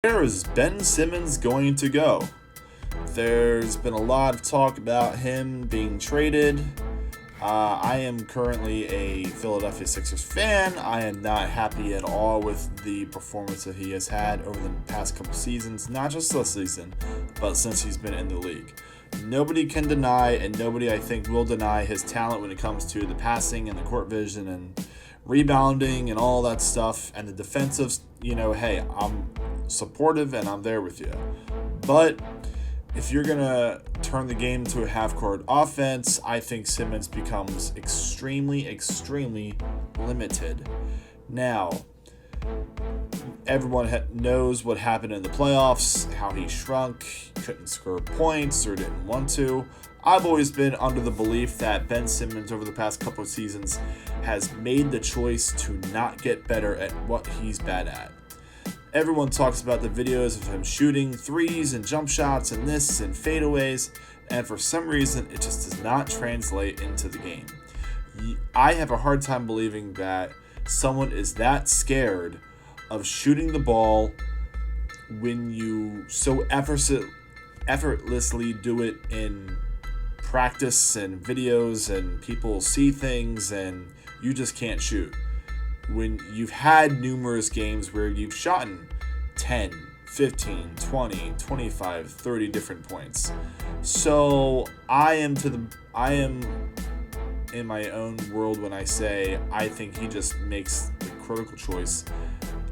Where is Ben Simmons going to go? There's been a lot of talk about him being traded. I am currently a Philadelphia Sixers fan. I am not happy at all with the performance that he has had over the past couple seasons, not just this season, but since he's been in the league. Nobody can deny, and nobody I think will deny his talent when it comes to the passing and the court vision and rebounding and all that stuff, and the defensive. Hey, I'm supportive and I'm there with you. But if you're going to turn the game into a half-court offense, I think Simmons becomes extremely limited. Now, everyone knows what happened in the playoffs, how he shrunk, couldn't score points or didn't want to. I've always been under the belief that Ben Simmons over the past couple of seasons has made the choice to not get better at what he's bad at. Everyone talks about the videos of him shooting threes and jump shots and this and fadeaways, and for some reason it just does not translate into the game. I have a hard time believing that someone is that scared of shooting the ball when you so effortlessly do it in practice and videos and people see things and you just can't shoot. When you've had numerous games where you've shot 10, 15, 20, 25, 30 different points. So I am in my own world when I say I think he just makes the critical choice,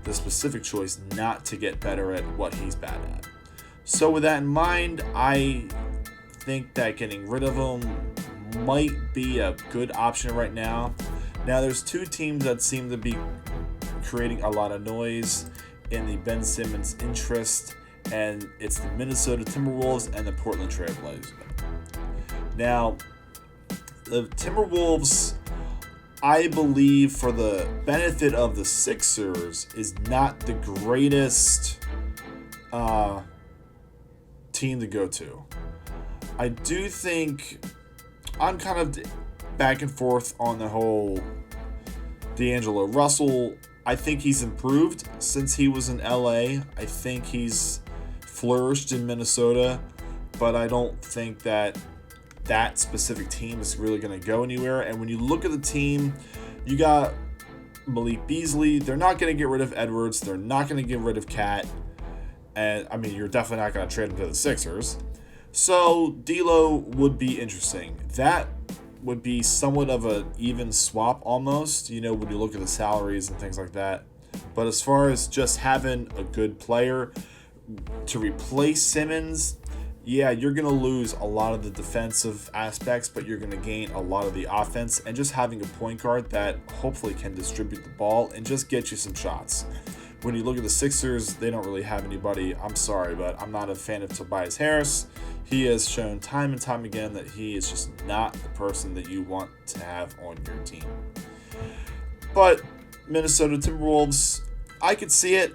the specific choice not to get better at what he's bad at. So with that in mind, I think that getting rid of him might be a good option right now. Now, there's two teams that seem to be creating a lot of noise in the Ben Simmons interest, and it's the Minnesota Timberwolves and the Portland Trail Blazers. Now, the Timberwolves, I believe, for the benefit of the Sixers, is not the greatest team to go to. I do think I'm kind of back and forth on the whole D'Angelo Russell. I think he's improved since he was in LA. I think he's flourished in Minnesota, but I don't think that specific team is really going to go anywhere. And when you look at the team, you got Malik Beasley. They're not going to get rid of Edwards. They're not going to get rid of Cat. And I mean, you're definitely not going to trade him to the Sixers. So D'Lo would be interesting. That would be somewhat of an even swap almost, when you look at the salaries and things like that. But as far as just having a good player to replace Simmons, yeah, you're going to lose a lot of the defensive aspects, but you're going to gain a lot of the offense, and just having a point guard that hopefully can distribute the ball and just get you some shots. When you look at the Sixers, they don't really have anybody. I'm sorry, but I'm not a fan of Tobias Harris. He has shown time and time again that he is just not the person that you want to have on your team. But Minnesota Timberwolves, I could see it.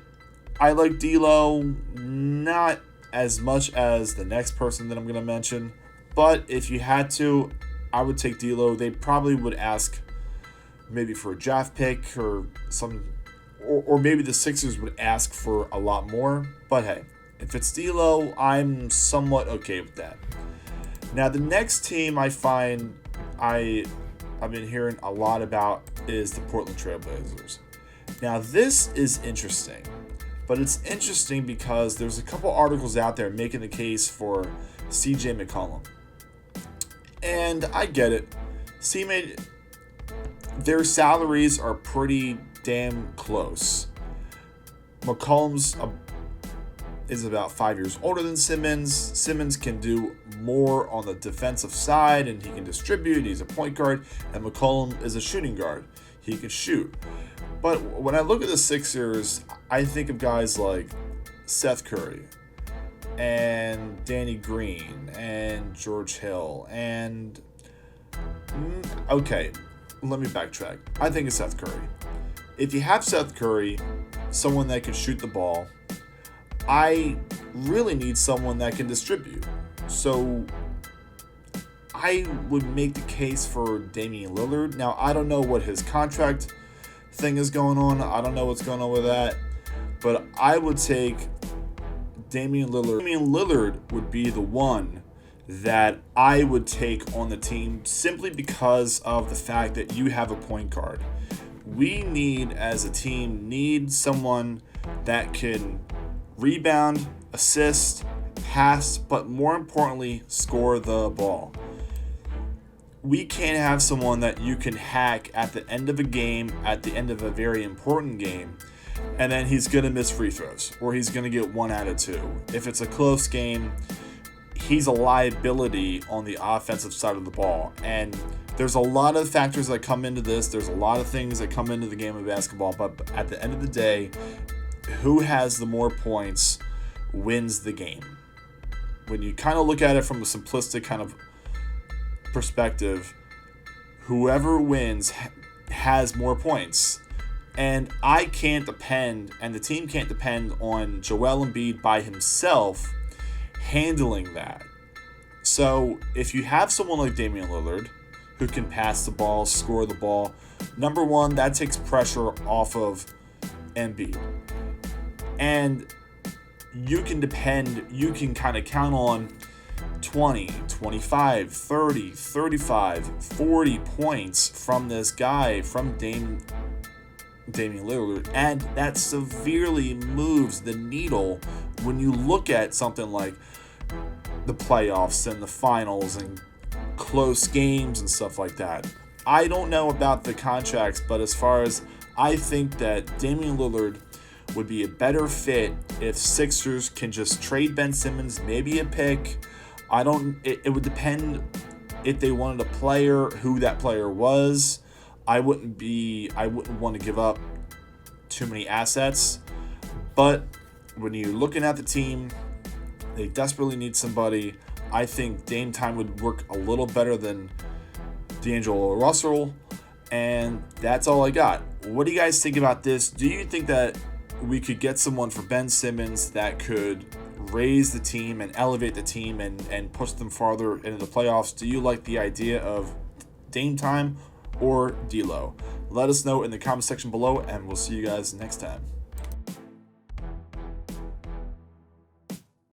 I like D'Lo, not as much as the next person that I'm going to mention. But if you had to, I would take D'Lo. They probably would ask maybe for a draft pick or some, or maybe the Sixers would ask for a lot more. But hey, if it's D'Lo, I'm somewhat okay with that. Now, the next team I find I've been hearing a lot about is the Portland Trail Blazers. Now, this is interesting, but it's interesting because there's a couple articles out there making the case for CJ McCollum. And I get it. Their salaries are pretty damn close. McCollum's is about 5 years older than Simmons. Simmons can do more on the defensive side, and he can distribute. He's a point guard, and McCollum is a shooting guard. He can shoot. But when I look at the Sixers, I think of guys like Seth Curry and Danny Green and George Hill and okay, let me backtrack. I think of Seth Curry. If you have Seth Curry, someone that can shoot the ball, I really need someone that can distribute. So I would make the case for Damian Lillard. Now, I don't know what his contract thing is going on. I don't know what's going on with that. But I would take Damian Lillard would be the one that I would take on the team simply because of the fact that you have a point guard. We need, as a team, someone that can rebound, assist, pass, but more importantly, score the ball. We can't have someone that you can hack at the end of a game, at the end of a very important game, and then he's going to miss free throws, or he's going to get 1 out of 2. If it's a close game, he's a liability on the offensive side of the ball. And there's a lot of factors that come into this. There's a lot of things that come into the game of basketball. But at the end of the day, who has the more points wins the game. When you kind of look at it from a simplistic kind of perspective, whoever wins has more points. And I can't depend, and the team can't depend on Joel Embiid by himself handling that. So if you have someone like Damian Lillard who can pass the ball, score the ball, number one, that takes pressure off of Embiid. And you can kind of count on 20, 25, 30, 35, 40 points from this guy, from Damian Lillard, and that severely moves the needle when you look at something like the playoffs and the finals and close games and stuff like that. I don't know about the contracts, but as far as I think that Damian Lillard would be a better fit if Sixers can just trade Ben Simmons, maybe a pick. It would depend if they wanted a player, who that player was. I wouldn't want to give up too many assets. But when you're looking at the team, they desperately need somebody. I think Dame time would work a little better than D'Angelo Russell. And that's all I got. What do you guys think about this? Do you think that we could get someone for Ben Simmons that could raise the team and elevate the team and push them farther into the playoffs? Do you like the idea of Dame time or D'Lo? Let us know in the comment section below, and we'll see you guys next time.